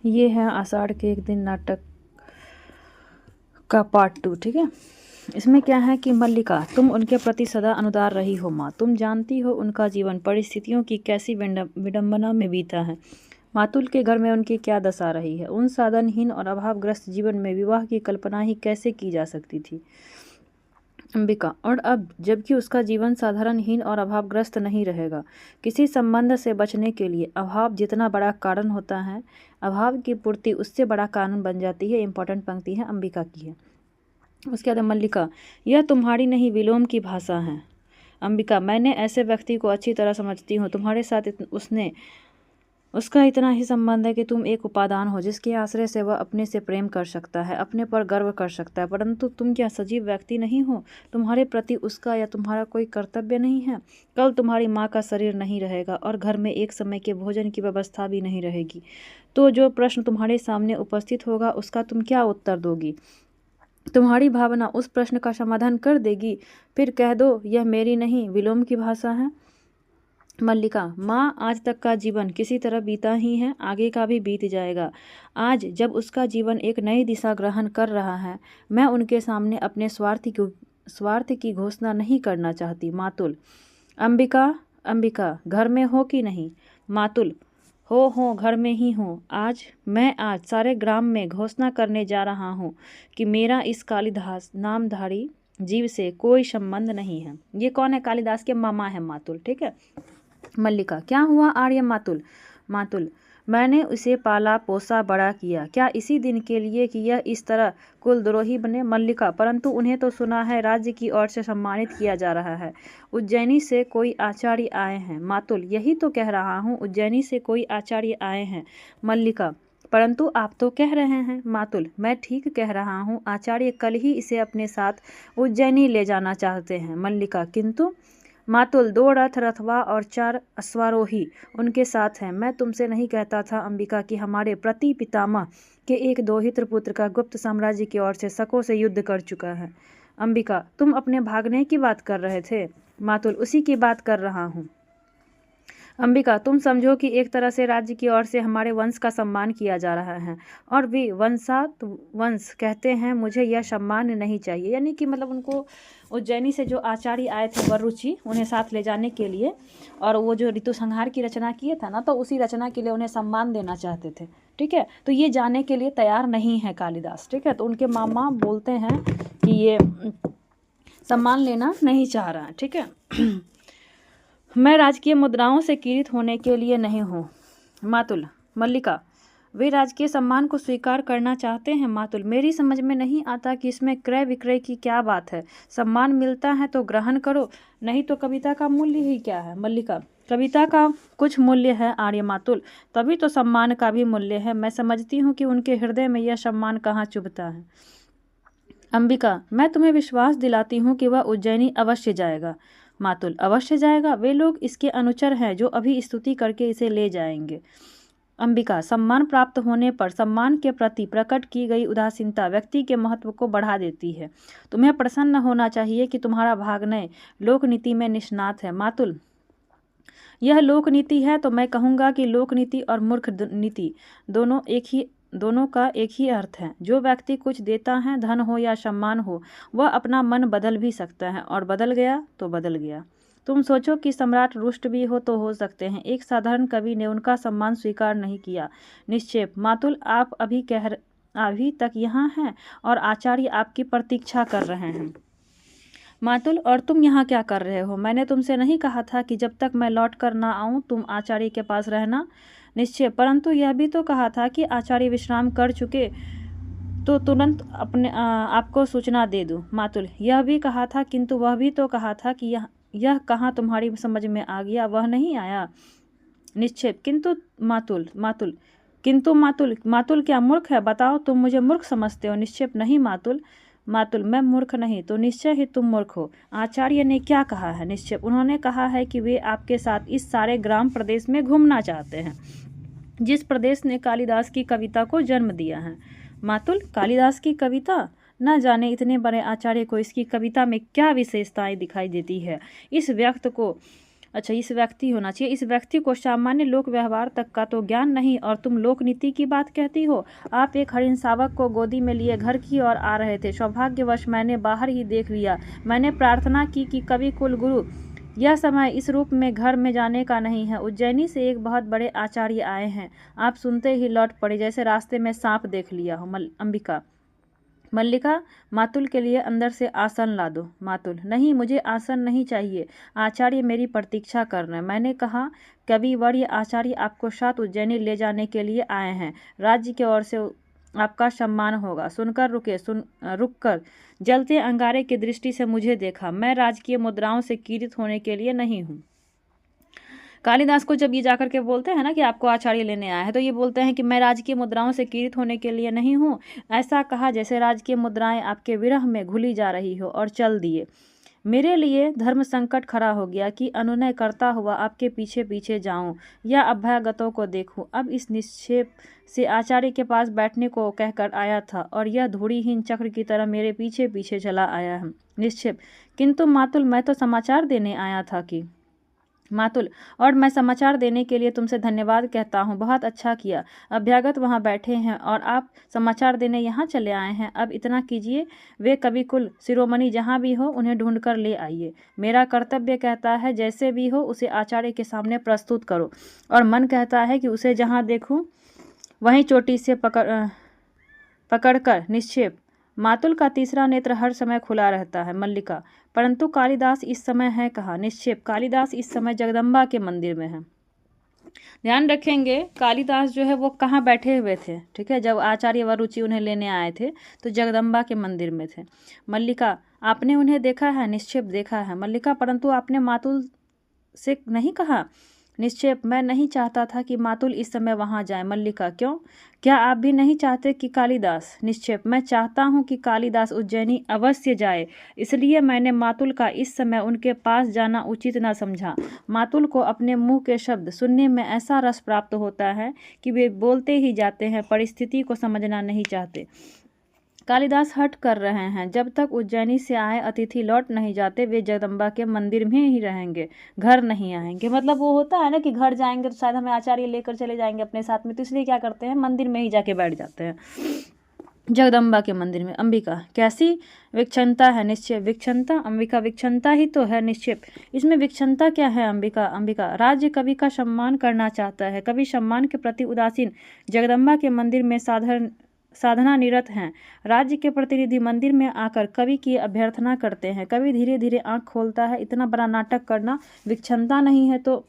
ये है आषाढ़ के एक दिन नाटक का पार्ट 2। ठीक है, इसमें क्या है कि मल्लिका, तुम उनके प्रति सदा अनुदार रही हो माँ। तुम जानती हो उनका जीवन परिस्थितियों की कैसी विडंबना में बीता है। मातुल के घर में उनकी क्या दशा रही है। उन साधनहीन और अभावग्रस्त जीवन में विवाह की कल्पना ही कैसे की जा सकती थी अंबिका। और अब जबकि उसका जीवन साधारणहीन और अभावग्रस्त नहीं रहेगा। किसी संबंध से बचने के लिए अभाव जितना बड़ा कारण होता है, अभाव की पूर्ति उससे बड़ा कारण बन जाती है। इंपॉर्टेंट पंक्ति है, अंबिका की है। उसके बाद मल्लिका, यह तुम्हारी नहीं विलोम की भाषा है। अंबिका, मैंने ऐसे व्यक्ति को अच्छी तरह समझती हूँ। तुम्हारे साथ उसका इतना ही संबंध है कि तुम एक उपादान हो जिसके आश्रय से वह अपने से प्रेम कर सकता है, अपने पर गर्व कर सकता है। परंतु तुम क्या सजीव व्यक्ति नहीं हो? तुम्हारे प्रति उसका या तुम्हारा कोई कर्तव्य नहीं है? कल तुम्हारी माँ का शरीर नहीं रहेगा और घर में एक समय के भोजन की व्यवस्था भी नहीं रहेगी, तो जो प्रश्न तुम्हारे सामने उपस्थित होगा उसका तुम क्या उत्तर दोगी? तुम्हारी भावना उस प्रश्न का समाधान कर देगी। फिर कह दो यह मेरी नहीं विलोम की भाषा है। मल्लिका, माँ, आज तक का जीवन किसी तरह बीता ही है, आगे का भी बीत जाएगा। आज जब उसका जीवन एक नई दिशा ग्रहण कर रहा है, मैं उनके सामने अपने स्वार्थ की घोषणा नहीं करना चाहती। मातुल, अंबिका, अंबिका, घर में हो कि नहीं? मातुल, हो घर में ही हूँ। मैं आज सारे ग्राम में घोषणा करने जा रहा हूँ कि मेरा इस कालिदास नामधारी जीव से कोई संबंध नहीं है। ये कौन है? कालिदास के मामा है मातुल। ठीक है। मल्लिका, क्या हुआ आर्य? मातुल, मातुल, मैंने उसे पाला पोसा बड़ा किया, क्या इसी दिन के लिए कि यह इस तरह कुलद्रोही बने? मल्लिका, परंतु उन्हें तो सुना है राज्य की ओर से सम्मानित किया जा रहा है। उज्जैनी से कोई आचार्य आए हैं। मातुल, यही तो कह रहा हूँ, उज्जैनी से कोई आचार्य आए हैं। मल्लिका, परंतु आप तो कह रहे हैं। मातुल, मैं ठीक कह रहा हूँ, आचार्य कल ही इसे अपने साथ उज्जैनी ले जाना चाहते हैं। मल्लिका, किंतु? मातुल, 2 रथ रथवा और 4 अश्वारोही उनके साथ हैं। मैं तुमसे नहीं कहता था अंबिका कि हमारे प्रति पितामह के एक दोहित्र पुत्र का गुप्त साम्राज्य की ओर से शकों से युद्ध कर चुका है। अंबिका, तुम अपने भागने की बात कर रहे थे? मातुल, उसी की बात कर रहा हूँ। अंबिका, तुम समझो कि एक तरह से राज्य की ओर से हमारे वंश का सम्मान किया जा रहा है और वे वंशात वंश कहते हैं। मुझे यह सम्मान नहीं चाहिए। यानी कि मतलब उनको उज्जैनी से जो आचार्य आए थे वरुचि, उन्हें साथ ले जाने के लिए, और वो जो ऋतु संहार की रचना किए था ना, तो उसी रचना के लिए उन्हें सम्मान देना चाहते थे। ठीक है, तो ये जाने के लिए तैयार नहीं है कालिदास। ठीक है, तो उनके मामा बोलते हैं कि ये सम्मान लेना नहीं चाह रहा है। ठीक है। मैं राजकीय मुद्राओं से किरीट होने के लिए नहीं हूँ। मातुल, मल्लिका, वे राजकीय सम्मान को स्वीकार करना चाहते हैं। मातुल, मेरी समझ में नहीं आता कि इसमें क्रय विक्रय की क्या बात है। सम्मान मिलता है तो ग्रहण करो, नहीं तो कविता का मूल्य ही क्या है? मल्लिका, कविता का कुछ मूल्य है आर्य मातुल, तभी तो सम्मान का भी मूल्य है। मैं समझती हूँ कि उनके हृदय में यह सम्मान कहाँ चुभता है। अंबिका, मैं तुम्हें विश्वास दिलाती हूँ कि वह उज्जैनी अवश्य जाएगा। मातुल, अवश्य जाएगा? वे लोग इसके अनुचर हैं जो अभी स्तुति करके इसे ले जाएंगे। अंबिका, सम्मान प्राप्त होने पर सम्मान के प्रति प्रकट की गई उदासीनता व्यक्ति के महत्व को बढ़ा देती है। तुम्हें प्रसन्न होना चाहिए कि तुम्हारा भाग्ने लोकनीति में निष्णात है। मातुल, यह लोकनीति है तो मैं कहूँगा कि लोकनीति और मूर्ख नीति दोनों का एक ही अर्थ है। जो व्यक्ति कुछ देता है, धन हो या सम्मान हो, वह अपना मन बदल भी सकता है, और बदल गया तो बदल गया। तुम सोचो कि सम्राट रुष्ट भी हो सकते हैं। एक साधारण कवि ने उनका सम्मान स्वीकार नहीं किया। निक्षेप, मातुल, आप अभी तक यहाँ हैं और आचार्य आपकी प्रतीक्षा कर रहे हैं। मातुल, और तुम यहाँ क्या कर रहे हो? मैंने तुमसे नहीं कहा था कि जब तक मैं लौट कर ना आऊँ तुम आचार्य के पास रहना? निश्चय, परंतु यह भी तो कहा था कि आचार्य विश्राम कर चुके तो तुरंत आपको सूचना दे दूँ। मातुल, यह भी कहा था, किंतु वह भी तो कहा था कि यह कहाँ तुम्हारी समझ में आ गया? वह नहीं आया। निश्चय, किंतु मातुल, किंतु मातुल क्या मूर्ख है? बताओ, तुम मुझे मूर्ख समझते हो? निश्चय, नहीं मातुल। मातुल, मैं मूर्ख नहीं तो निश्चय ही तुम मूर्ख हो। आचार्य ने क्या कहा है? निश्चय, उन्होंने कहा है कि वे आपके साथ इस सारे ग्राम प्रदेश में घूमना चाहते हैं जिस प्रदेश ने कालिदास की कविता को जन्म दिया है। मातुल, कालिदास की कविता? न जाने इतने बड़े आचार्य को इसकी कविता में क्या विशेषताएं दिखाई देती है। इस व्यक्त को अच्छा, इस व्यक्ति होना चाहिए। इस व्यक्ति को सामान्य लोक व्यवहार तक का तो ज्ञान नहीं और तुम लोक नीति की बात कहती हो। आप एक हरिण शावक को गोदी में लिए घर की ओर आ रहे थे। सौभाग्यवश मैंने बाहर ही देख लिया। मैंने प्रार्थना की कि कवि कुल गुरु, यह समय इस रूप में घर में जाने का नहीं है। उज्जैनी से एक बहुत बड़े आचार्य आए हैं। आप सुनते ही लौट पड़े जैसे रास्ते में सांप देख लिया हो। अंबिका, मल्लिका, मातुल के लिए अंदर से आसन ला दो। मातुल, नहीं, मुझे आसन नहीं चाहिए। आचार्य मेरी प्रतीक्षा कर रहे हैं। मैंने कहा, कविवर्य आचार्य आपको साथ उज्जैनी ले जाने के लिए आए हैं। राज्य की ओर से आपका सम्मान होगा। सुनकर रुककर जलते अंगारे की दृष्टि से मुझे देखा। मैं राजकीय मुद्राओं से किरीट होने के लिए नहीं हूँ। कालिदास को जब ये जाकर के बोलते हैं ना कि आपको आचार्य लेने आया है, तो ये बोलते हैं कि मैं राजकीय मुद्राओं से किरीट होने के लिए नहीं हूँ। ऐसा कहा जैसे राजकीय मुद्राएं आपके विरह में घुली जा रही हो, और चल दिए। मेरे लिए धर्म संकट खड़ा हो गया कि अनुनय करता हुआ आपके पीछे पीछे जाऊं या अभ्यागतों को देखूं। अब इस निक्षेप से आचार्य के पास बैठने को कहकर आया था, और यह धूड़ीहीन चक्र की तरह मेरे पीछे पीछे चला आया है। निक्षेप, किंतु मातुल, मैं तो समाचार देने आया था कि। मातुल, और मैं समाचार देने के लिए तुमसे धन्यवाद कहता हूँ। बहुत अच्छा किया। अभ्यागत वहाँ बैठे हैं और आप समाचार देने यहाँ चले आए हैं। अब इतना कीजिए, वे कवि कुल शिरोमणि जहाँ भी हो उन्हें ढूंढ कर ले आइए। मेरा कर्तव्य कहता है जैसे भी हो उसे आचार्य के सामने प्रस्तुत करो, और मन कहता है कि उसे जहाँ देखूँ वहीं चोटी से पकड़कर निक्षेप। मातुल का तीसरा नेत्र हर समय खुला रहता है। मल्लिका, परंतु कालिदास इस समय है कहाँ? निक्षेप, कालिदास इस समय जगदम्बा के मंदिर में है। ध्यान रखेंगे, कालिदास जो है वो कहाँ बैठे हुए थे, ठीक है, जब आचार्य वरुचि उन्हें लेने आए थे तो जगदम्बा के मंदिर में थे। मल्लिका, आपने उन्हें देखा है? निक्षेप, देखा है। मल्लिका, परंतु आपने मातुल से नहीं कहा? निक्षेप, मैं नहीं चाहता था कि मातुल इस समय वहां जाए। मल्लिका, क्यों? क्या आप भी नहीं चाहते कि कालिदास? निक्षेप, मैं चाहता हूं कि कालिदास उज्जैनी अवश्य जाए, इसलिए मैंने मातुल का इस समय उनके पास जाना उचित न समझा। मातुल को अपने मुंह के शब्द सुनने में ऐसा रस प्राप्त होता है कि वे बोलते ही जाते हैं, परिस्थिति को समझना नहीं चाहते। कालिदास हट कर रहे हैं। जब तक उज्जैनी से आए अतिथि लौट नहीं जाते वे जगदम्बा के मंदिर में ही रहेंगे, घर नहीं आएंगे। मतलब वो होता है ना कि घर जाएंगे तो शायद हमें आचार्य लेकर चले जाएंगे अपने साथ में, तो इसलिए क्या करते हैं, मंदिर में ही जाके बैठ जाते हैं, जगदम्बा के मंदिर में। अंबिका, कैसी विक्षणता है? निश्चय, विक्षणता? अंबिका, विक्षणता ही तो है। निश्चय, इसमें विक्षणता क्या है? अंबिका, राज्य कवि का सम्मान करना चाहता है, कवि सम्मान के प्रति उदासीन। जगदम्बा के मंदिर में साधना निरत हैं। राज्य के प्रतिनिधि मंदिर में आकर कवि की अभ्यर्थना करते हैं। कवि धीरे धीरे आंख खोलता है। इतना बड़ा नाटक करना विक्षणता नहीं है तो?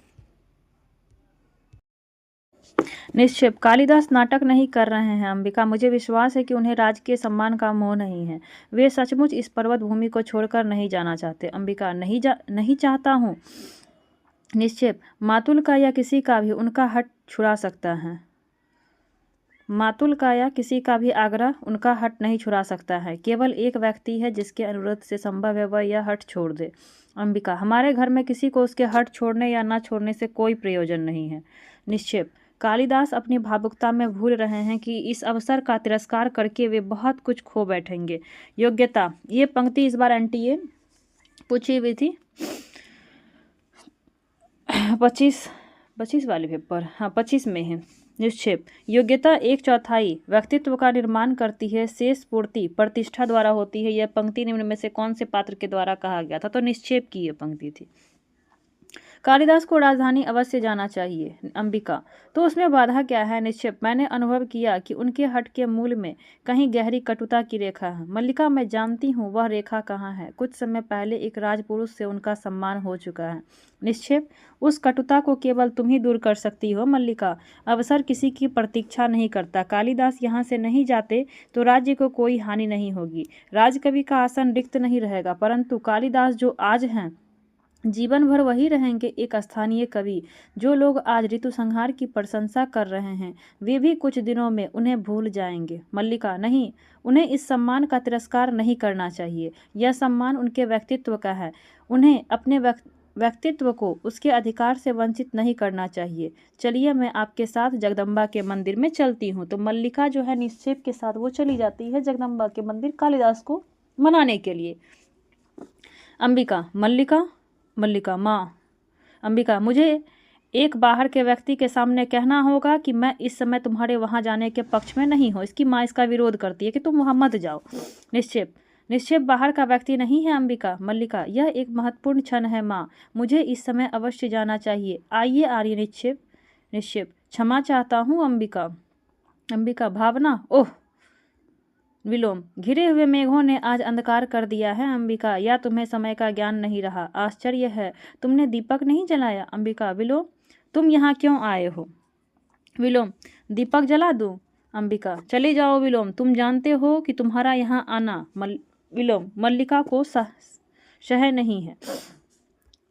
निक्षेप, कालिदास नाटक नहीं कर रहे हैं। अंबिका, मुझे विश्वास है कि उन्हें राज्य के सम्मान का मोह नहीं है। वे सचमुच इस पर्वत भूमि को छोड़कर नहीं जाना चाहते। अंबिका, नहीं चाहता हूँ। निक्षेप, मातुल का या किसी का भी उनका हट छुड़ा सकता है। मातुल का या किसी का भी आग्रह उनका हट नहीं छुड़ा सकता है। केवल एक व्यक्ति है जिसके अनुरोध से संभव है वह यह हट छोड़ दे। अंबिका, हमारे घर में किसी को उसके हट छोड़ने या न छोड़ने से कोई प्रयोजन नहीं है। निक्षेप, कालिदास अपनी भावुकता में भूल रहे हैं कि इस अवसर का तिरस्कार करके वे बहुत कुछ खो बैठेंगे। योग्यता, ये पंक्ति इस बार एनटीए पूछी हुई थी 25 वाले पेपर, हाँ 25 में है। निक्षेप, योग्यता 1/4 व्यक्तित्व का निर्माण करती है, शेष पूर्ति प्रतिष्ठा द्वारा होती है। यह पंक्ति निम्न में से कौन से पात्र के द्वारा कहा गया था? तो निक्षेप की यह पंक्ति थी। कालिदास को राजधानी अवश्य जाना चाहिए। अंबिका, तो उसमें बाधा क्या है? निक्षेप, मैंने अनुभव किया कि उनके हट के मूल में कहीं गहरी कटुता की रेखा है। मल्लिका, मैं जानती हूँ वह रेखा कहाँ है। कुछ समय पहले एक राजपुरुष से उनका सम्मान हो चुका है। निक्षेप, उस कटुता को केवल तुम ही दूर कर सकती हो। मल्लिका, अवसर किसी की प्रतीक्षा नहीं करता। कालिदास यहाँ से नहीं जाते तो राज्य को कोई हानि नहीं होगी। राजकवि का आसन रिक्त नहीं रहेगा, परंतु कालिदास जो आज हैं जीवन भर वही रहेंगे, एक स्थानीय कवि। जो लोग आज ऋतु संहार की प्रशंसा कर रहे हैं वे भी कुछ दिनों में उन्हें भूल जाएंगे। मल्लिका, नहीं, उन्हें इस सम्मान का तिरस्कार नहीं करना चाहिए। यह सम्मान उनके व्यक्तित्व का है। उन्हें अपने व्यक्तित्व को उसके अधिकार से वंचित नहीं करना चाहिए। चलिए, मैं आपके साथ जगदम्बा के मंदिर में चलती हूँ। तो मल्लिका जो है निक्षेप के साथ वो चली जाती है जगदम्बा के मंदिर कालिदास को मनाने के लिए। अंबिका, मल्लिका, माँ। अंबिका, मुझे एक बाहर के व्यक्ति के सामने कहना होगा कि मैं इस समय तुम्हारे वहाँ जाने के पक्ष में नहीं हूँ। इसकी माँ इसका विरोध करती है कि तुम वहाँ मत जाओ। निक्षेप, निक्षेप बाहर का व्यक्ति नहीं है अंबिका। मल्लिका, यह एक महत्वपूर्ण क्षण है माँ, मुझे इस समय अवश्य जाना चाहिए। आइए आर्य। निक्षेप, निक्षेप, क्षमा चाहता हूँ अंबिका। अंबिका, भावना, ओह। विलोम, घिरे हुए मेघों ने आज अंधकार कर दिया है अंबिका, या तुम्हें समय का ज्ञान नहीं रहा। आश्चर्य है, तुमने दीपक नहीं जलाया। अंबिका, विलोम, तुम यहाँ क्यों आए हो। विलोम, दीपक जला दूं। अंबिका, चले जाओ विलोम, तुम जानते हो कि तुम्हारा यहाँ आना विलोम, मल्लिका को सह नहीं है।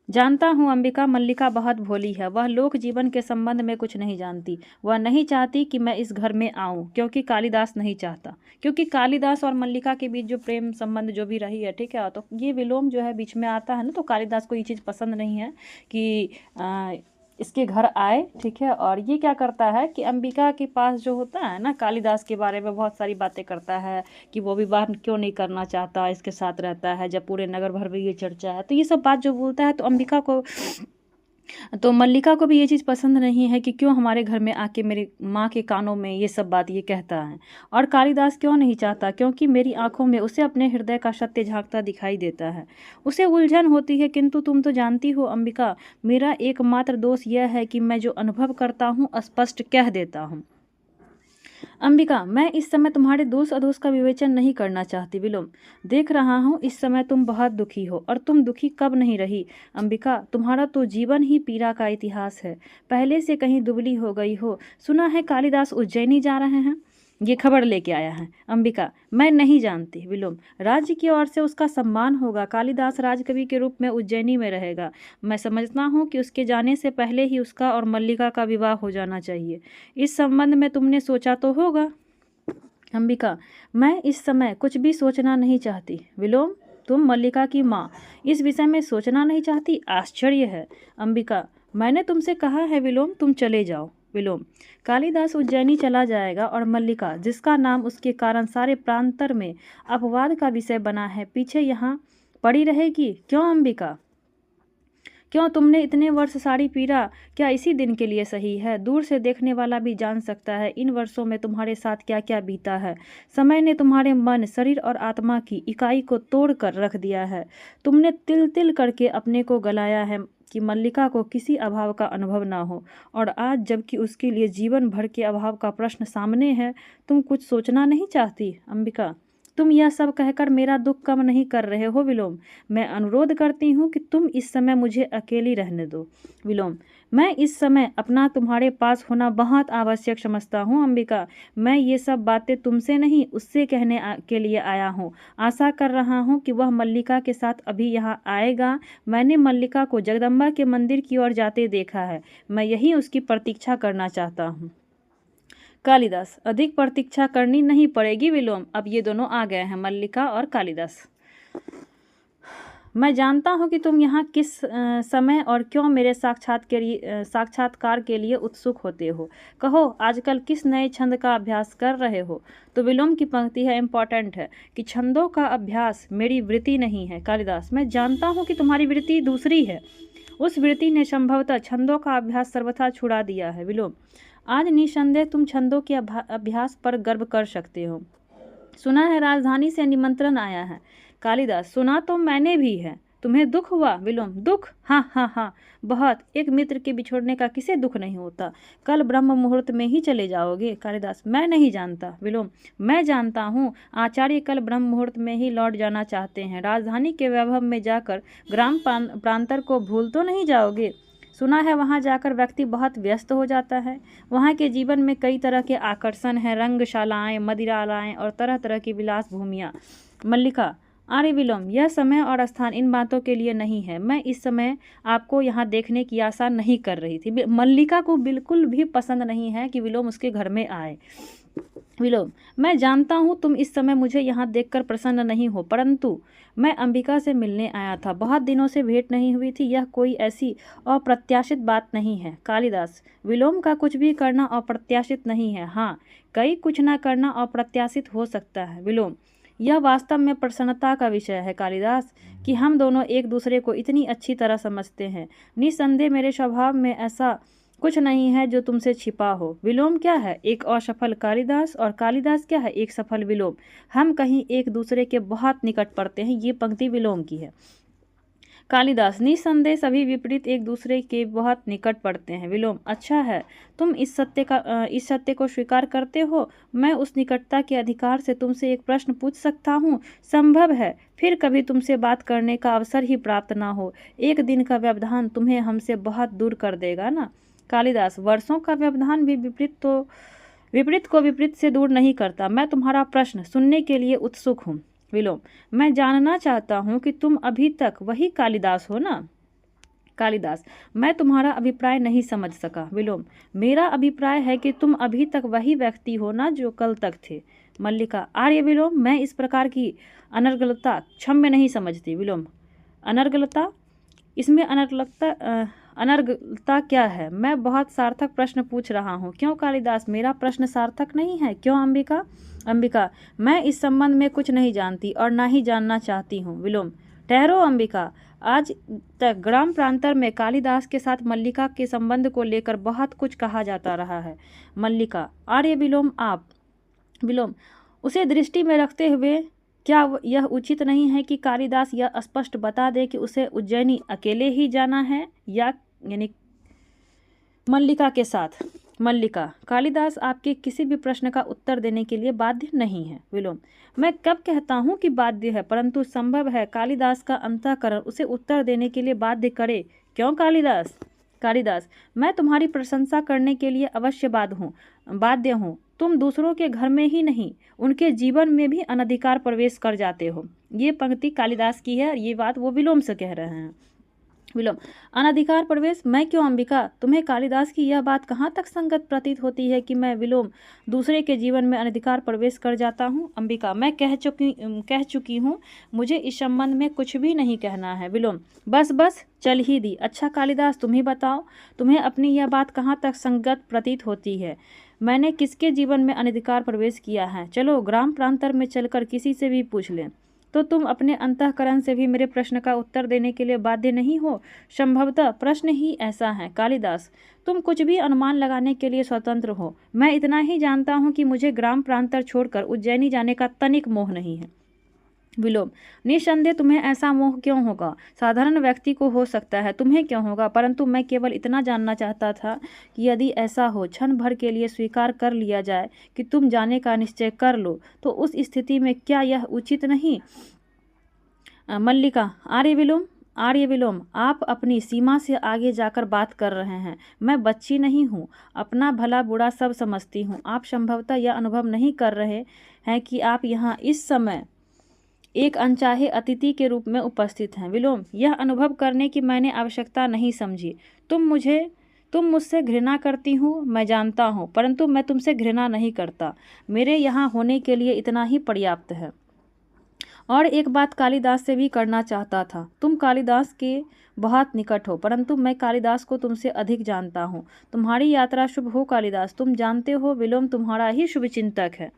जानता हूँ अंबिका, मल्लिका बहुत भोली है, वह लोक जीवन के संबंध में कुछ नहीं जानती। वह नहीं चाहती कि मैं इस घर में आऊँ, क्योंकि कालिदास नहीं चाहता। क्योंकि कालिदास और मल्लिका के बीच जो प्रेम संबंध जो भी रही है, ठीक है, तो ये विलोम जो है बीच में आता है ना, तो कालिदास को ये चीज़ पसंद नहीं है कि इसके घर आए, ठीक है। और ये क्या करता है कि अंबिका के पास जो होता है ना, कालिदास के बारे में बहुत सारी बातें करता है कि वो विवाह क्यों नहीं करना चाहता, इसके साथ रहता है जब पूरे नगर भर में ये चर्चा है। तो ये सब बात जो बोलता है, तो अंबिका को, तो मल्लिका को भी ये चीज़ पसंद नहीं है कि क्यों हमारे घर में आके मेरी माँ के कानों में ये सब बात ये कहता है। और कालिदास क्यों नहीं चाहता, क्योंकि मेरी आंखों में उसे अपने हृदय का सत्य झांकता दिखाई देता है, उसे उलझन होती है। किंतु तुम तो जानती हो अंबिका, मेरा एकमात्र दोष यह है कि मैं जो अनुभव करता हूँ स्पष्ट कह देता हूँ। अंबिका, मैं इस समय तुम्हारे दोष अदोष का विवेचन नहीं करना चाहती। विलोम, देख रहा हूँ इस समय तुम बहुत दुखी हो, और तुम दुखी कब नहीं रही। अंबिका, तुम्हारा तो जीवन ही पीड़ा का इतिहास है, पहले से कहीं दुबली हो गई हो। सुना है कालिदास उज्जैनी जा रहे हैं, ये खबर लेके आया है। अंबिका, मैं नहीं जानती। विलोम, राज्य की ओर से उसका सम्मान होगा, कालिदास राजकवि के रूप में उज्जैनी में रहेगा। मैं समझता हूँ कि उसके जाने से पहले ही उसका और मल्लिका का विवाह हो जाना चाहिए। इस संबंध में तुमने सोचा तो होगा। अंबिका, मैं इस समय कुछ भी सोचना नहीं चाहती। विलोम, तुम मल्लिका की माँ इस विषय में सोचना नहीं चाहती, आश्चर्य है। अंबिका, मैंने तुमसे कहा है विलोम, तुम चले जाओ। विलोम, कालिदास उज्जैनी चला जाएगा और मल्लिका, जिसका नाम उसके कारण सारे प्रांतर में अपवाद का विषय बना है, पीछे यहाँ पड़ी रहेगी। क्यों अंबिका, क्यों तुमने इतने वर्ष साड़ी पीरा, क्या इसी दिन के लिए सही है। दूर से देखने वाला भी जान सकता है इन वर्षों में तुम्हारे साथ क्या क्या बीता है। समय ने तुम्हारे मन, शरीर और आत्मा की इकाई को तोड़ कर रख दिया है। तुमने तिल तिल करके अपने को गलाया है कि मल्लिका को किसी अभाव का अनुभव ना हो, और आज जबकि उसके लिए जीवन भर के अभाव का प्रश्न सामने है, तुम कुछ सोचना नहीं चाहती। अंबिका, तुम यह सब कहकर मेरा दुख कम नहीं कर रहे हो। विलोम, मैं अनुरोध करती हूँ कि तुम इस समय मुझे अकेली रहने दो। विलोम, मैं इस समय अपना तुम्हारे पास होना बहुत आवश्यक समझता हूँ। अंबिका, मैं ये सब बातें तुमसे नहीं, उससे कहने के लिए आया हूँ। आशा कर रहा हूँ कि वह मल्लिका के साथ अभी यहाँ आएगा। मैंने मल्लिका को जगदम्बा के मंदिर की ओर जाते देखा है, मैं यही उसकी प्रतीक्षा करना चाहता हूँ। कालिदास, अधिक प्रतीक्षा करनी नहीं पड़ेगी विलोम, अब ये दोनों आ गए हैं, मल्लिका और कालिदास। मैं जानता हूँ कि तुम यहाँ किस समय और क्यों मेरे साक्षात्कार के लिए उत्सुक होते हो। कहो, आजकल किस नए छंद का अभ्यास कर रहे हो। तो विलोम की पंक्ति है, इम्पॉर्टेंट है, कि छंदों का अभ्यास मेरी वृत्ति नहीं है। कालिदास, मैं जानता हूँ कि तुम्हारी वृत्ति दूसरी है, उस वृत्ति ने संभवतः छंदों का अभ्यास सर्वथा छुड़ा दिया है। विलोम, आज निसंदेह तुम छंदों के अभ्यास पर गर्व कर सकते हो। सुना है राजधानी से निमंत्रण आया है। कालिदास, सुना तो मैंने भी है, तुम्हें दुख हुआ। विलोम, दुख, हाँ हाँ हाँ, बहुत। एक मित्र के बिछोड़ने का किसे दुख नहीं होता। कल ब्रह्म मुहूर्त में ही चले जाओगे। कालिदास, मैं नहीं जानता। विलोम, मैं जानता हूँ, आचार्य कल ब्रह्म मुहूर्त में ही लौट जाना चाहते हैं। राजधानी के वैभव में जाकर ग्राम प्रांतर को भूल तो नहीं जाओगे। सुना है वहाँ जाकर व्यक्ति बहुत व्यस्त हो जाता है। वहाँ के जीवन में कई तरह के आकर्षण हैं, रंगशालाएं, मदिरालयें और तरह तरह की विलास भूमियाँ। मल्लिका, आर्य विलोम, यह समय और स्थान इन बातों के लिए नहीं है। मैं इस समय आपको यहाँ देखने की आशा नहीं कर रही थी। मल्लिका को बिल्कुल भी पसंद नहीं है कि विलोम उसके घर में आए। विलोम, मैं जानता हूँ तुम इस समय मुझे यहाँ देखकर प्रसन्न नहीं हो, परंतु मैं अंबिका से मिलने आया था, बहुत दिनों से भेंट नहीं हुई थी, यह कोई ऐसी अप्रत्याशित बात नहीं है। कालिदास, विलोम का कुछ भी करना अप्रत्याशित नहीं है। हाँ, कई कुछ ना करना अप्रत्याशित हो सकता है। विलोम, यह वास्तव में प्रसन्नता का विषय है कालिदास कि हम दोनों एक दूसरे को इतनी अच्छी तरह समझते हैं। निस्संदेह मेरे स्वभाव में ऐसा कुछ नहीं है जो तुमसे छिपा हो। विलोम क्या है? एक असफल कालिदास, और कालिदास क्या है? एक सफल विलोम। हम कहीं एक दूसरे के बहुत निकट पड़ते हैं। ये पंक्ति विलोम की है। कालिदास, निस्संदेह सभी विपरीत एक दूसरे के बहुत निकट पड़ते हैं। विलोम, अच्छा है, तुम इस सत्य को स्वीकार करते हो। मैं उस निकटता के अधिकार से तुमसे एक प्रश्न पूछ सकता हूँ? संभव है फिर कभी तुमसे बात करने का अवसर ही प्राप्त ना हो। एक दिन का व्यवधान तुम्हें हमसे बहुत दूर कर देगा ना? कालिदास, वर्षों का व्यवधान भी विपरीत को विपरीत से दूर नहीं करता। मैं तुम्हारा प्रश्न सुनने के लिए उत्सुक हूँ। विलोम, मैं जानना चाहता हूँ कि तुम अभी तक वही कालिदास हो ना? कालिदास, मैं तुम्हारा अभिप्राय नहीं समझ सका। विलोम, मेरा अभिप्राय है कि तुम अभी तक वही व्यक्ति हो ना जो कल तक थे। मल्लिका, आर्य विलोम, मैं इस प्रकार की अनर्गलता क्षम्य नहीं समझती। विलोम, अनर्गलता? इसमें अनर्गलता क्या है? मैं बहुत सार्थक प्रश्न पूछ रहा हूँ। क्यों कालिदास, मेरा प्रश्न सार्थक नहीं है? क्यों अंबिका? अंबिका, मैं इस संबंध में कुछ नहीं जानती और ना ही जानना चाहती हूँ। विलोम, ठहरो अंबिका, आज तक ग्राम प्रांतर में कालिदास के साथ मल्लिका के संबंध को लेकर बहुत कुछ कहा जाता रहा है। मल्लिका, आर्य विलोम, आप? विलोम, उसे दृष्टि में रखते हुए क्या यह उचित नहीं है कि कालिदास यह स्पष्ट बता दे कि उसे उज्जैनी अकेले ही जाना है या यानी मल्लिका के साथ? मल्लिका, कालिदास आपके किसी भी प्रश्न का उत्तर देने के लिए बाध्य नहीं है। विलोम, मैं कब कहता हूँ कि बाध्य है, परंतु संभव है कालिदास का अंतःकरण उसे उत्तर देने के लिए बाध्य करे। क्यों कालिदास? कालिदास, मैं तुम्हारी प्रशंसा करने के लिए अवश्य बाध्य हूँ। तुम दूसरों के घर में ही नहीं, उनके जीवन में भी अनधिकार प्रवेश कर जाते हो। ये पंक्ति कालिदास की है और ये बात वो विलोम से कह रहे हैं। विलोम, अनधिकार प्रवेश? मैं क्यों अंबिका? तुम्हें कालिदास की यह बात कहाँ तक संगत प्रतीत होती है कि मैं विलोम दूसरे के जीवन में अनधिकार प्रवेश कर जाता हूँ? अंबिका, मैं कह चुकी हूँ, मुझे इस संबंध में कुछ भी नहीं कहना है। विलोम, बस चल ही दी। अच्छा कालिदास, तुम ही बताओ, तुम्हें अपनी यह बात कहाँ तक संगत प्रतीत होती है? मैंने किसके जीवन में अनधिकार प्रवेश किया है? चलो ग्राम प्रांतर में चलकर किसी से भी पूछ लें। तो तुम अपने अंतःकरण से भी मेरे प्रश्न का उत्तर देने के लिए बाध्य नहीं हो? संभवतः प्रश्न ही ऐसा है। कालिदास, तुम कुछ भी अनुमान लगाने के लिए स्वतंत्र हो। मैं इतना ही जानता हूँ कि मुझे ग्राम प्रांतर छोड़कर उज्जैनी जाने का तनिक मोह नहीं है। विलोम, निस्संदेह तुम्हें ऐसा मोह क्यों होगा? साधारण व्यक्ति को हो सकता है, तुम्हें क्यों होगा? परंतु मैं केवल इतना जानना चाहता था कि यदि ऐसा हो, क्षण भर के लिए स्वीकार कर लिया जाए कि तुम जाने का निश्चय कर लो, तो उस स्थिति में क्या यह उचित नहीं? मल्लिका, आर्य विलोम, आप अपनी सीमा से आगे जाकर बात कर रहे हैं। मैं बच्ची नहीं हूँ, अपना भला बुरा सब समझती हूँ। आप संभवतः यह अनुभव नहीं कर रहे हैं कि आप यहाँ इस समय एक अनचाहे अतिथि के रूप में उपस्थित हैं। विलोम, यह अनुभव करने की मैंने आवश्यकता नहीं समझी। तुम मुझसे घृणा करती हूँ, मैं जानता हूँ, परंतु मैं तुमसे घृणा नहीं करता। मेरे यहाँ होने के लिए इतना ही पर्याप्त है। और एक बात कालिदास से भी करना चाहता था। तुम कालिदास के बहुत निकट हो, परंतु मैं कालिदास को तुमसे अधिक जानता हूँ। तुम्हारी यात्रा शुभ हो कालिदास। तुम जानते हो विलोम तुम्हारा ही शुभचिंतक है।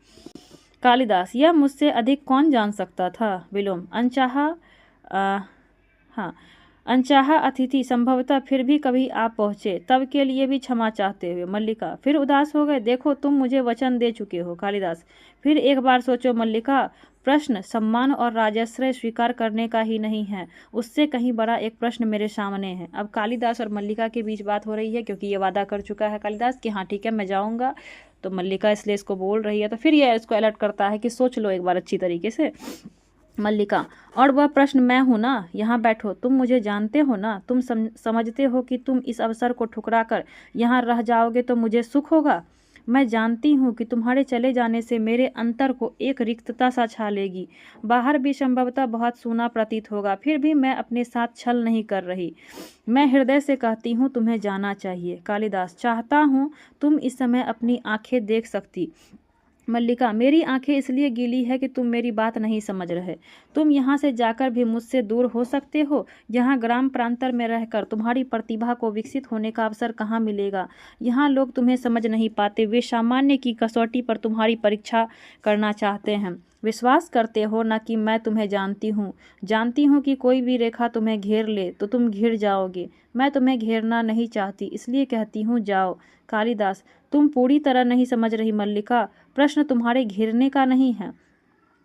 कालिदास, यह मुझसे अधिक कौन जान सकता था? विलोम, अनचाहा अतिथि संभवतः फिर भी कभी आप पहुँचे, तब के लिए भी क्षमा चाहते हुए। मल्लिका, फिर उदास हो गए? देखो तुम मुझे वचन दे चुके हो। कालिदास, फिर एक बार सोचो मल्लिका, प्रश्न सम्मान और राजश्रय स्वीकार करने का ही नहीं है, उससे कहीं बड़ा एक प्रश्न मेरे सामने है। अब कालिदास और मल्लिका के बीच बात हो रही है, क्योंकि ये वादा कर चुका है कालिदास कि हाँ ठीक है मैं जाऊँगा। तो मल्लिका इसलिए इसको बोल रही है, तो फिर ये इसको अलर्ट करता है कि सोच लो एक बार अच्छी तरीके से। मल्लिका, और वह प्रश्न मैं हूँ ना? यहाँ बैठो, तुम मुझे जानते हो ना? तुम समझते हो कि तुम इस अवसर को ठुकरा कर यहाँ रह जाओगे तो मुझे सुख होगा? मैं जानती हूँ कि तुम्हारे चले जाने से मेरे अंतर को एक रिक्तता सा छा लेगी। बाहर भी संभवतः बहुत सूना प्रतीत होगा, फिर भी मैं अपने साथ छल नहीं कर रही। मैं हृदय से कहती हूँ तुम्हें जाना चाहिए। कालिदास, चाहता हूँ तुम इस समय अपनी आंखें देख सकती मल्लिका, मेरी आंखें इसलिए गीली है कि तुम मेरी बात नहीं समझ रहे। तुम यहाँ से जाकर भी मुझसे दूर हो सकते हो। यहाँ ग्राम प्रांतर में रहकर तुम्हारी प्रतिभा को विकसित होने का अवसर कहाँ मिलेगा। यहाँ लोग तुम्हें समझ नहीं पाते। वे सामान्य की कसौटी पर तुम्हारी परीक्षा करना चाहते हैं। विश्वास करते हो ना कि मैं तुम्हें जानती हूँ कि कोई भी रेखा तुम्हें घेर ले तो तुम घिर जाओगे। मैं तुम्हें घेरना नहीं चाहती, इसलिए कहती हूँ जाओ। कालिदास, तुम पूरी तरह नहीं समझ रही मल्लिका। प्रश्न तुम्हारे घेरने का नहीं है।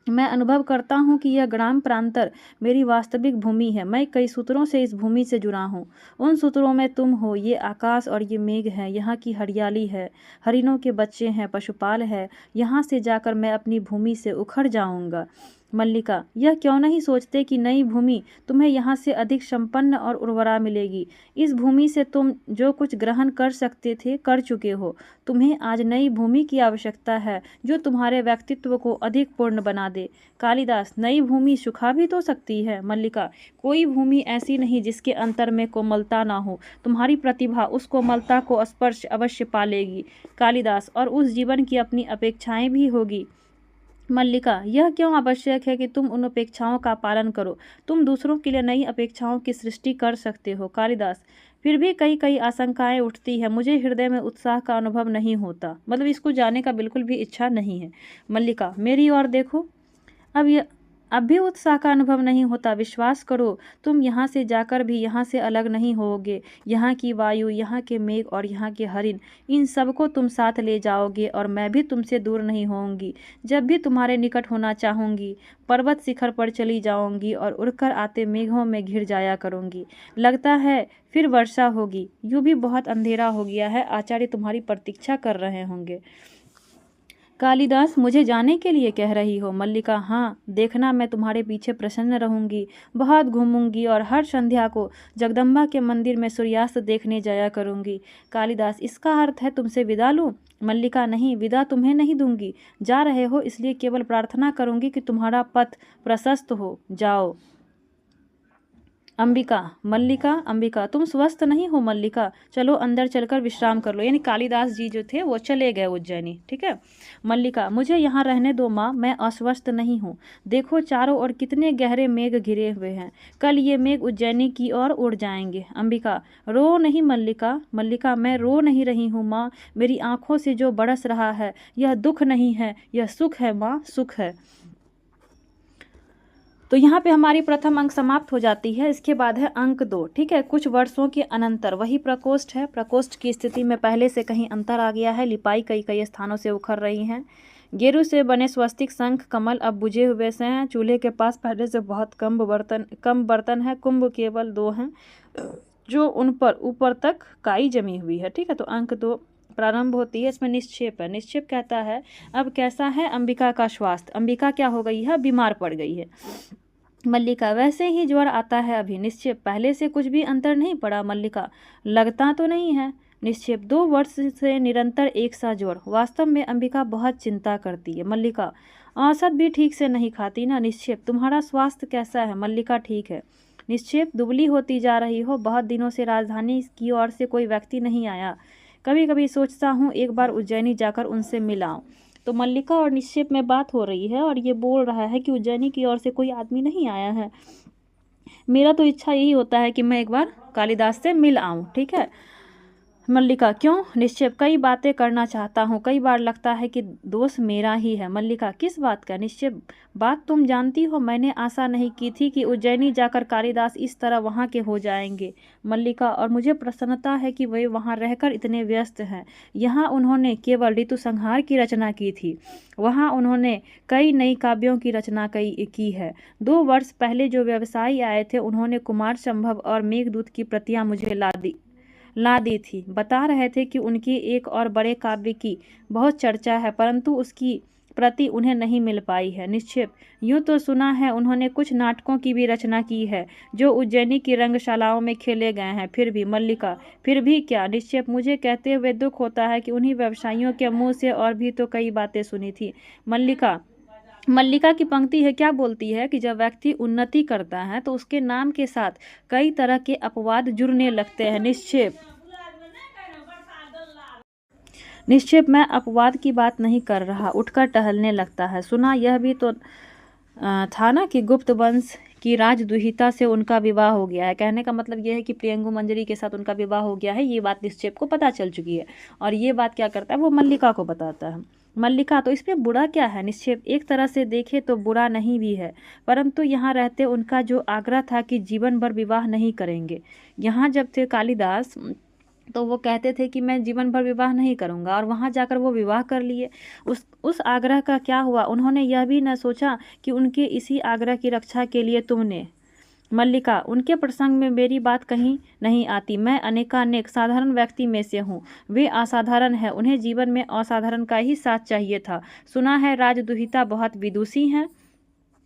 मैं अनुभव करता हूँ कि यह ग्राम प्रांतर मेरी वास्तविक भूमि है। मैं कई सूत्रों से इस भूमि से जुड़ा हूँ। उन सूत्रों में तुम हो, ये आकाश और ये मेघ है, यहाँ की हरियाली है, हरिनों के बच्चे हैं, पशुपाल है। यहाँ से जाकर मैं अपनी भूमि से उखड़ जाऊँगा। मल्लिका, यह क्यों नहीं सोचते कि नई भूमि तुम्हें यहाँ से अधिक संपन्न और उर्वरा मिलेगी। इस भूमि से तुम जो कुछ ग्रहण कर सकते थे कर चुके हो। तुम्हें आज नई भूमि की आवश्यकता है जो तुम्हारे व्यक्तित्व को अधिक पूर्ण बना दे। कालिदास, नई भूमि सुखा भी तो सकती है। मल्लिका, कोई भूमि ऐसी नहीं जिसके अंतर में कोमलता ना हो। तुम्हारी प्रतिभा उस कोमलता को स्पर्श अवश्य पालेगी। कालिदास, और उस जीवन की अपनी अपेक्षाएं भी होगी। मल्लिका, यह क्यों आवश्यक है कि तुम उन अपेक्षाओं का पालन करो। तुम दूसरों के लिए नई अपेक्षाओं की सृष्टि कर सकते हो। कालिदास, फिर भी कई कई आशंकाएं उठती है। मुझे हृदय में उत्साह का अनुभव नहीं होता। मतलब इसको जाने का बिल्कुल भी इच्छा नहीं है। मल्लिका, मेरी ओर देखो। अब भी उत्साह का अनुभव नहीं होता। विश्वास करो, तुम यहाँ से जाकर भी यहाँ से अलग नहीं होगे। यहाँ की वायु, यहाँ के मेघ और यहाँ के हरिण, इन सबको तुम साथ ले जाओगे और मैं भी तुमसे दूर नहीं होऊंगी। जब भी तुम्हारे निकट होना चाहूँगी, पर्वत शिखर पर चली जाऊंगी और उड़कर आते मेघों में घिर जाया करूंगी। लगता है फिर वर्षा होगी। यूँ भी बहुत अंधेरा हो गया है। आचार्य तुम्हारी प्रतीक्षा कर रहे होंगे। कालिदास, मुझे जाने के लिए कह रही हो। मल्लिका, हाँ, देखना, मैं तुम्हारे पीछे प्रसन्न रहूंगी। बहुत घूमूंगी और हर संध्या को जगदम्बा के मंदिर में सूर्यास्त देखने जाया करूंगी। कालिदास, इसका अर्थ है तुमसे विदा लूं। मल्लिका, नहीं, विदा तुम्हें नहीं दूंगी। जा रहे हो इसलिए केवल प्रार्थना करूंगी कि तुम्हारा पथ प्रशस्त हो। जाओ। अंबिका, मल्लिका, अंबिका, तुम स्वस्थ नहीं हो। मल्लिका, चलो अंदर चलकर विश्राम कर लो। यानी कालिदास जी जो थे वो चले गए उज्जैनी। ठीक है। मल्लिका, मुझे यहाँ रहने दो माँ, मैं अस्वस्थ नहीं हूँ। देखो चारों ओर कितने गहरे मेघ घिरे हुए हैं। कल ये मेघ उज्जैनी की ओर उड़ जाएंगे। अंबिका, रो नहीं मल्लिका। मल्लिका, मैं रो नहीं रही हूँ माँ। मेरी आंखों से जो बरस रहा है यह दुख नहीं है, यह सुख है माँ, सुख है। तो यहाँ पे हमारी प्रथम अंक समाप्त हो जाती है। इसके बाद है अंक 2। ठीक है। कुछ वर्षों के अनंतर वही प्रकोष्ठ है। प्रकोष्ठ की स्थिति में पहले से कहीं अंतर आ गया है। लिपाई कई कई स्थानों से उखड़ रही हैं। गेरू से बने स्वस्तिक, शंख, कमल अब बुझे हुए से हैं। चूल्हे के पास पहले से बहुत कम बर्तन है। कुंभ केवल 2 हैं जो उन पर ऊपर तक काई जमी हुई है। ठीक है। तो अंक 2 प्रारंभ होती है। इसमें निक्षेप है। निक्षेप कहता है अब कैसा है अंबिका का स्वास्थ्य। अंबिका क्या हो गई है, बीमार पड़ गई है। मल्लिका, वैसे ही ज्वर आता है अभी। निक्षेप, पहले से कुछ भी अंतर नहीं पड़ा। मल्लिका, लगता तो नहीं है। निक्षेप, 2 वर्ष से निरंतर एक सा ज्वर। वास्तव में अंबिका बहुत चिंता करती है। मल्लिका, औसत भी ठीक से नहीं खाती ना। निक्षेप, तुम्हारा स्वास्थ्य कैसा है। मल्लिका, ठीक है। निक्षेप, दुबली होती जा रही हो। बहुत दिनों से राजधानी की ओर से कोई व्यक्ति नहीं आया। कभी कभी सोचता हूँ एक बार उज्जैनी जाकर उनसे मिल आऊं। तो मल्लिका और निक्षेप में बात हो रही है और ये बोल रहा है कि उज्जैनी की ओर से कोई आदमी नहीं आया है। मेरा तो इच्छा यही होता है कि मैं एक बार कालिदास से मिल आऊं। ठीक है। मल्लिका, क्यों। निक्षेप, कई बातें करना चाहता हूँ। कई बार लगता है कि दोष मेरा ही है। मल्लिका, किस बात का। निक्षेप, बात तुम जानती हो। मैंने आशा नहीं की थी कि उज्जैनी जाकर कालिदास इस तरह वहाँ के हो जाएंगे। मल्लिका, और मुझे प्रसन्नता है कि वे वहाँ रहकर इतने व्यस्त हैं। यहाँ उन्होंने केवल ऋतु संहार की रचना की थी। वहाँ उन्होंने कई नई काव्यों की रचना की है। 2 वर्ष पहले जो व्यवसायी आए थे उन्होंने कुमार संभव और मेघदूत की प्रतियां मुझे ला दी थी। बता रहे थे कि उनकी एक और बड़े काव्य की बहुत चर्चा है परंतु उसकी प्रति उन्हें नहीं मिल पाई है। निक्षेप, यूँ तो सुना है उन्होंने कुछ नाटकों की भी रचना की है जो उज्जैनी की रंगशालाओं में खेले गए हैं। फिर भी। मल्लिका, फिर भी क्या। निक्षेप, मुझे कहते हुए दुख होता है कि उन्हीं व्यवसायियों के मुंह से और भी तो कई बातें सुनी थी। मल्लिका की पंक्ति है, क्या बोलती है कि जब व्यक्ति उन्नति करता है तो उसके नाम के साथ कई तरह के अपवाद जुड़ने लगते हैं। निश्चिप मैं अपवाद की बात नहीं कर रहा, उठकर टहलने लगता है। सुना यह भी तो था ना कि गुप्त वंश की राजदुहिता से उनका विवाह हो गया है। कहने का मतलब यह है कि प्रियंगु मंजरी के साथ उनका विवाह हो गया है, ये बात निश्चिप को पता चल चुकी है। और ये बात क्या करता है, वो मल्लिका को बताता है। मल्लिका, तो इसमें बुरा क्या है निश्चिप? एक तरह से देखे तो बुरा नहीं भी है, परंतु यहाँ रहते उनका जो आग्रह था कि जीवन भर विवाह नहीं करेंगे। यहाँ जब थे कालिदास तो वो कहते थे कि मैं जीवन भर विवाह नहीं करूँगा, और वहाँ जाकर वो विवाह कर लिए। उस आग्रह का क्या हुआ? उन्होंने यह भी न सोचा कि उनके इसी आग्रह की रक्षा के लिए तुमने। मल्लिका, उनके प्रसंग में मेरी बात कहीं नहीं आती। मैं अनेकानेक साधारण व्यक्ति में से हूँ, वे असाधारण हैं, उन्हें जीवन में असाधारण का ही साथ चाहिए था। सुना है राजदुहिता बहुत विदुषी हैं।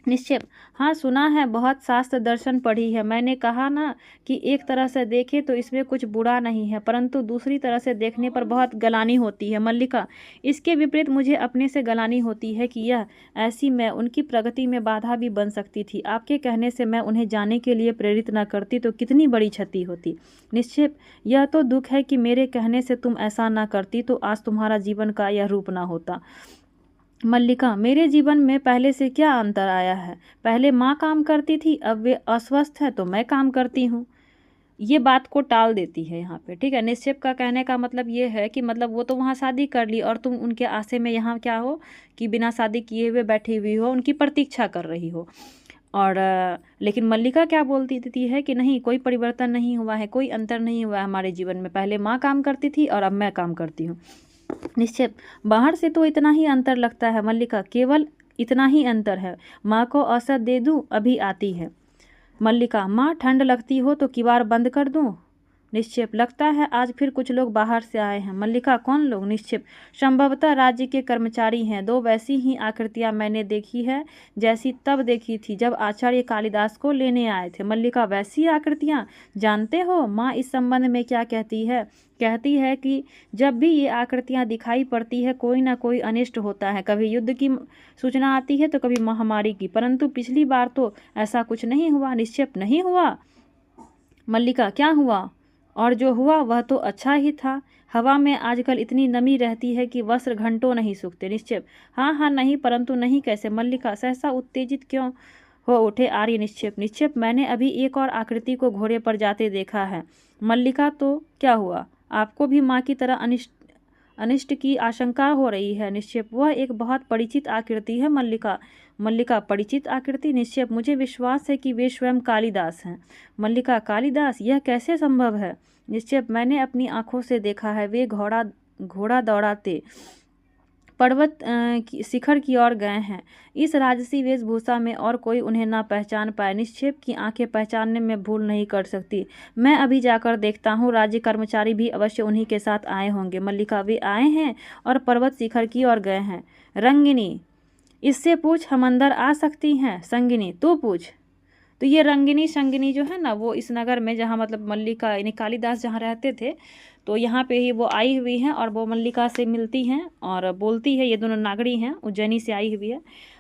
निश्चिप, हाँ सुना है, बहुत शास्त्र दर्शन पढ़ी है। मैंने कहा ना कि एक तरह से देखे तो इसमें कुछ बुरा नहीं है, परंतु दूसरी तरह से देखने पर बहुत गलानी होती है। मल्लिका, इसके विपरीत मुझे अपने से गलानी होती है कि यह ऐसी मैं उनकी प्रगति में बाधा भी बन सकती थी। आपके कहने से मैं उन्हें जाने के लिए प्रेरित न करती तो कितनी बड़ी क्षति होती। निश्चिप, यह तो दुख है कि मेरे कहने से तुम ऐसा ना करती तो आज तुम्हारा जीवन का यह रूप ना होता। मल्लिका, मेरे जीवन में पहले से क्या अंतर आया है? पहले माँ काम करती थी, अब वे अस्वस्थ है तो मैं काम करती हूँ। ये बात को टाल देती है यहाँ पे, ठीक है। निश्चिप का कहने का मतलब ये है कि मतलब वो तो वहाँ शादी कर ली और तुम उनके आशे में यहाँ क्या हो कि बिना शादी किए हुए बैठी हुई हो, उनकी प्रतीक्षा कर रही हो। और लेकिन मल्लिका क्या बोलती थी है कि नहीं, कोई परिवर्तन नहीं हुआ है, कोई अंतर नहीं हुआ है हमारे जीवन में। पहले माँ काम करती थी और अब मैं काम करती हूँ। निश्चित, बाहर से तो इतना ही अंतर लगता है मल्लिका, केवल इतना ही अंतर है। माँ को औसत दे दूँ, अभी आती है। मल्लिका, माँ ठंड लगती हो तो किवाड़ बंद कर दूँ? निश्चिप, लगता है आज फिर कुछ लोग बाहर से आए हैं। मल्लिका, कौन लोग? निश्चिप, संभवतः राज्य के कर्मचारी हैं। दो वैसी ही आकृतियां मैंने देखी है जैसी तब देखी थी जब आचार्य कालिदास को लेने आए थे। मल्लिका, वैसी आकृतियां? जानते हो माँ इस संबंध में क्या कहती है? कहती है कि जब भी ये आकृतियां दिखाई पड़ती है कोई ना कोई अनिष्ट होता है, कभी युद्ध की सूचना आती है तो कभी महामारी की, परंतु पिछली बार तो ऐसा कुछ नहीं हुआ। निश्चिप, नहीं हुआ? मल्लिका, क्या हुआ? और जो हुआ वह तो अच्छा ही था। हवा में आजकल इतनी नमी रहती है कि वस्त्र घंटों नहीं सूखते। निश्चिप, हाँ हाँ नहीं, परंतु नहीं कैसे? मल्लिका, सहसा उत्तेजित क्यों हो उठे आर्य? निश्चिप, मैंने अभी एक और आकृति को घोड़े पर जाते देखा है। मल्लिका, तो क्या हुआ? आपको भी माँ की तरह अनिष्ट की आशंका हो रही है? निश्चिप, वह एक बहुत परिचित आकृति है मल्लिका। मल्लिका, परिचित आकृति? निश्चिप, मुझे विश्वास है कि वे स्वयं कालिदास हैं। मल्लिका, कालिदास? यह कैसे संभव है? निश्चिप, मैंने अपनी आंखों से देखा है, वे घोड़ा दौड़ाते पर्वत की शिखर की ओर गए हैं। इस राजसी वेशभूषा में और कोई उन्हें ना पहचान पाए। निश्चिप की आंखें पहचानने में भूल नहीं कर सकती। मैं अभी जाकर देखता हूँ, राज्य कर्मचारी भी अवश्य उन्हीं के साथ आए होंगे। मल्लिका, वे आए हैं और पर्वत शिखर की ओर गए हैं। रंगिनी, इससे पूछ, हम अंदर आ सकती हैं? संगिनी, तू पूछ। तो ये रंगिनी संगिनी जो है ना, वो इस नगर में जहाँ मतलब मल्लिका यानी कालिदास जहाँ रहते थे, तो यहाँ पे ही वो आई हुई हैं और वो मल्लिका से मिलती हैं और बोलती है, ये दोनों नागरी हैं, उज्जैनी से आई हुई है,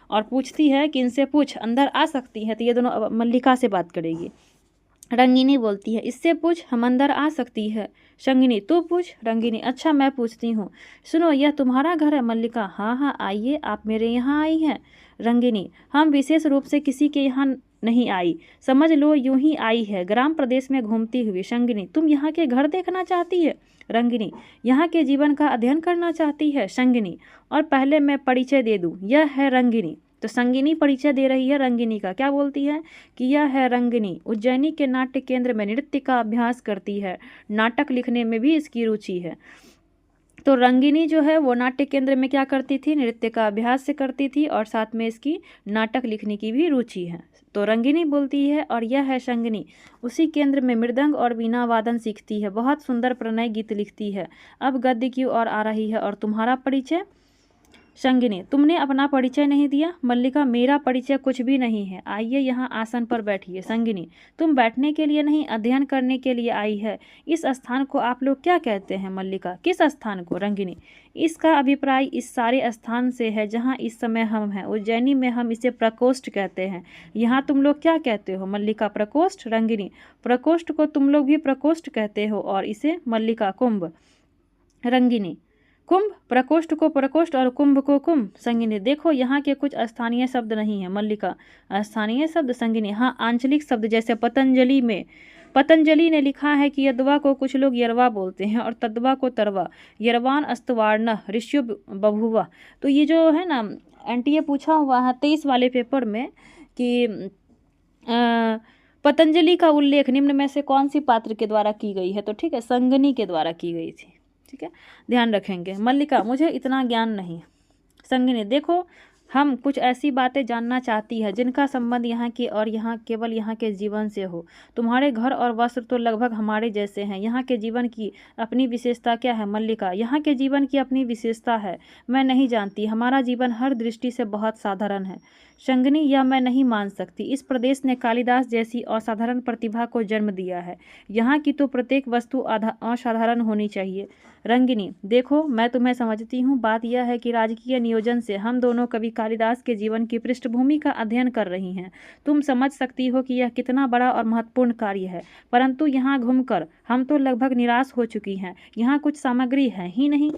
और पूछती है कि इनसे पूछ, अंदर आ सकती हैं? तो ये दोनों अब मल्लिका से बात करेगी। रंगिनी बोलती है, इससे पूछ, हम अंदर आ सकती है? संगिनी, तू पूछ। रंगिनी, अच्छा मैं पूछती हूँ। सुनो, यह तुम्हारा घर है? मल्लिका, हाँ हाँ आइए, आप मेरे यहाँ आई हैं। रंगिनी, हम विशेष रूप से किसी के यहाँ नहीं आई, समझ लो यूं ही आई है, ग्राम प्रदेश में घूमती हुई। संगिनी, तुम यहाँ के घर देखना चाहती है? रंगिनी, यहाँ के जीवन का अध्ययन करना चाहती है। संगिनी, और पहले मैं परिचय दे दूँ, यह है रंगिनी। तो संगिनी परिचय दे रही है रंगिनी का। क्या बोलती है कि यह है रंगिनी, उज्जैनी के नाट्य केंद्र में नृत्य का अभ्यास करती है, नाटक लिखने में भी इसकी रुचि है। तो रंगिनी जो है वो नाट्य केंद्र में क्या करती थी? नृत्य का अभ्यास से करती थी और साथ में इसकी नाटक लिखने की भी रुचि है। तो रंगिनी बोलती है, और यह है संगिनी, उसी केंद्र में मृदंग और वीणा वादन सीखती है, बहुत सुंदर प्रणय गीत लिखती है। अब गद्य की ओर आ रही है। और तुम्हारा परिचय? संगिनी, तुमने अपना परिचय नहीं दिया। मल्लिका, मेरा परिचय कुछ भी नहीं है, आइए यहाँ आसन पर बैठिए। संगिनी, तुम बैठने के लिए नहीं, अध्ययन करने के लिए आई है। इस स्थान को आप लोग क्या कहते हैं? मल्लिका, किस स्थान को? रंगिनी, इसका अभिप्राय इस सारे स्थान से है जहाँ इस समय हम हैं, उज्जैनी में हम इसे प्रकोष्ठ कहते हैं। यहाँ तुम लोग क्या कहते हो? मल्लिका, प्रकोष्ठ। रंगिनी, प्रकोष्ठ को तुम लोग भी प्रकोष्ठ कहते हो, और इसे? मल्लिका, कुंभ। रंगिनी, कुंभ, प्रकोष्ठ को प्रकोष्ठ और कुंभ को कुंभ। संगिनी, देखो यहाँ के कुछ स्थानीय शब्द नहीं है। मल्लिका, स्थानीय शब्द? संगिनी, हाँ, आंचलिक शब्द, जैसे पतंजलि में पतंजलि ने लिखा है कि यदवा को कुछ लोग यरवा बोलते हैं और तद्वा को तरवा। यरवान अस्तवार्ण ऋष्यो बभुवा। तो ये जो है ना एनटीए पूछा हुआ है 23 वाले पेपर में कि पतंजलि का उल्लेख निम्न में से कौन सी पात्र के द्वारा की गई है? तो ठीक है, संगनी के द्वारा की गई थी। ठीक है, ध्यान रखेंगे। मल्लिका, मुझे इतना ज्ञान नहीं। संगिनी, देखो हम कुछ ऐसी बातें जानना चाहती है जिनका संबंध यहाँ के और यहाँ केवल यहाँ के जीवन से हो। तुम्हारे घर और वस्त्र तो लगभग हमारे जैसे हैं। यहाँ के जीवन की अपनी विशेषता क्या है? मल्लिका, यहाँ के जीवन की अपनी विशेषता है, मैं नहीं जानती। हमारा जीवन हर दृष्टि से बहुत साधारण है। संगिनी, यह मैं नहीं मान सकती। इस प्रदेश ने कालिदास जैसी असाधारण प्रतिभा को जन्म दिया है। यहाँ की तो प्रत्येक वस्तु असाधारण होनी चाहिए। रंगिनी, देखो मैं तुम्हें समझती हूँ। बात यह है कि राजकीय नियोजन से हम दोनों कवि कालिदास के जीवन की पृष्ठभूमि का अध्ययन कर रही हैं। तुम समझ सकती हो कि यह कितना बड़ा और महत्वपूर्ण कार्य है, परंतु यहाँ घूमकर हम तो लगभग निराश हो चुकी हैं। यहाँ कुछ सामग्री है ही नहीं।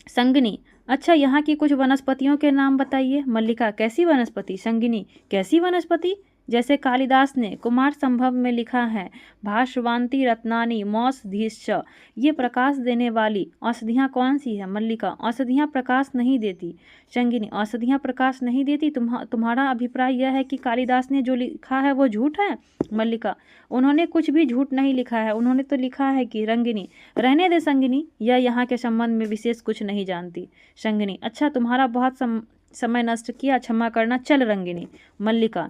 संगिनी, अच्छा, यहाँ की कुछ वनस्पतियों के नाम बताइए। मल्लिका, कैसी वनस्पति? संगिनी, कैसी वनस्पति? जैसे कालिदास ने कुमार संभव में लिखा है, भास्वंती रत्नानि मौषधीश्च। ये प्रकाश देने वाली औषधियाँ कौन सी है? मल्लिका, औषधियाँ प्रकाश नहीं देती। संगिनी, औषधियाँ प्रकाश नहीं देती? तुम्हारा अभिप्राय यह है कि कालिदास ने जो लिखा है वो झूठ है? मल्लिका, उन्होंने कुछ भी झूठ नहीं लिखा है। उन्होंने तो लिखा है कि रंगिनी, रहने दे संगिनी, यह यहाँ के संबंध में विशेष कुछ नहीं जानती। संगिनी, अच्छा, तुम्हारा बहुत समय नष्ट किया, क्षमा करना, चल रंगिनी। मल्लिका,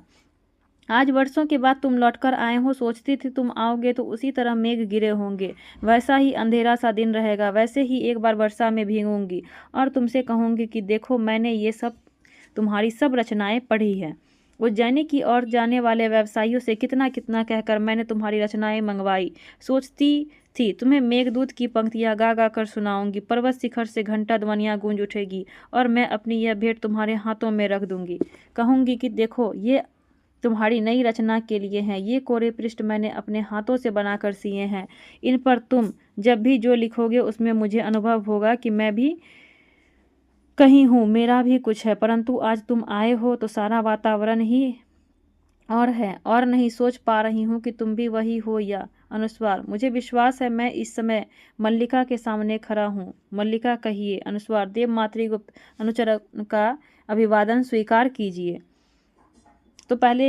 आज वर्षों के बाद तुम लौटकर आए हो। सोचती थी तुम आओगे तो उसी तरह मेघ गिरे होंगे, वैसा ही अंधेरा सा दिन रहेगा, वैसे ही एक बार वर्षा में भीगूंगी और तुमसे कहूँगी कि देखो मैंने ये सब तुम्हारी सब रचनाएं पढ़ी है। उज्जैनी की ओर जाने वाले व्यवसायियों से कितना कितना कहकर मैंने तुम्हारी रचनाएं मंगवाई। सोचती थी तुम्हें मेघदूत की पंक्तियाँ गा गा कर सुनाऊंगी, पर्वत शिखर से घंटा ध्वनियाँ गूंज उठेगी और मैं अपनी यह भेंट तुम्हारे हाथों में रख दूंगी। कहूँगी कि देखो ये तुम्हारी नई रचना के लिए हैं। ये कोरे पृष्ठ मैंने अपने हाथों से बनाकर सिए हैं। इन पर तुम जब भी जो लिखोगे उसमें मुझे अनुभव होगा कि मैं भी कहीं हूँ, मेरा भी कुछ है। परंतु आज तुम आए हो तो सारा वातावरण ही और है, और नहीं सोच पा रही हूँ कि तुम भी वही हो या अनुस्वार। मुझे विश्वास है मैं इस समय मल्लिका के सामने खड़ा हूँ। मल्लिका, कहिए। अनुस्वार, देव मातृगुप्त अनुचरण का अभिवादन स्वीकार कीजिए। तो पहले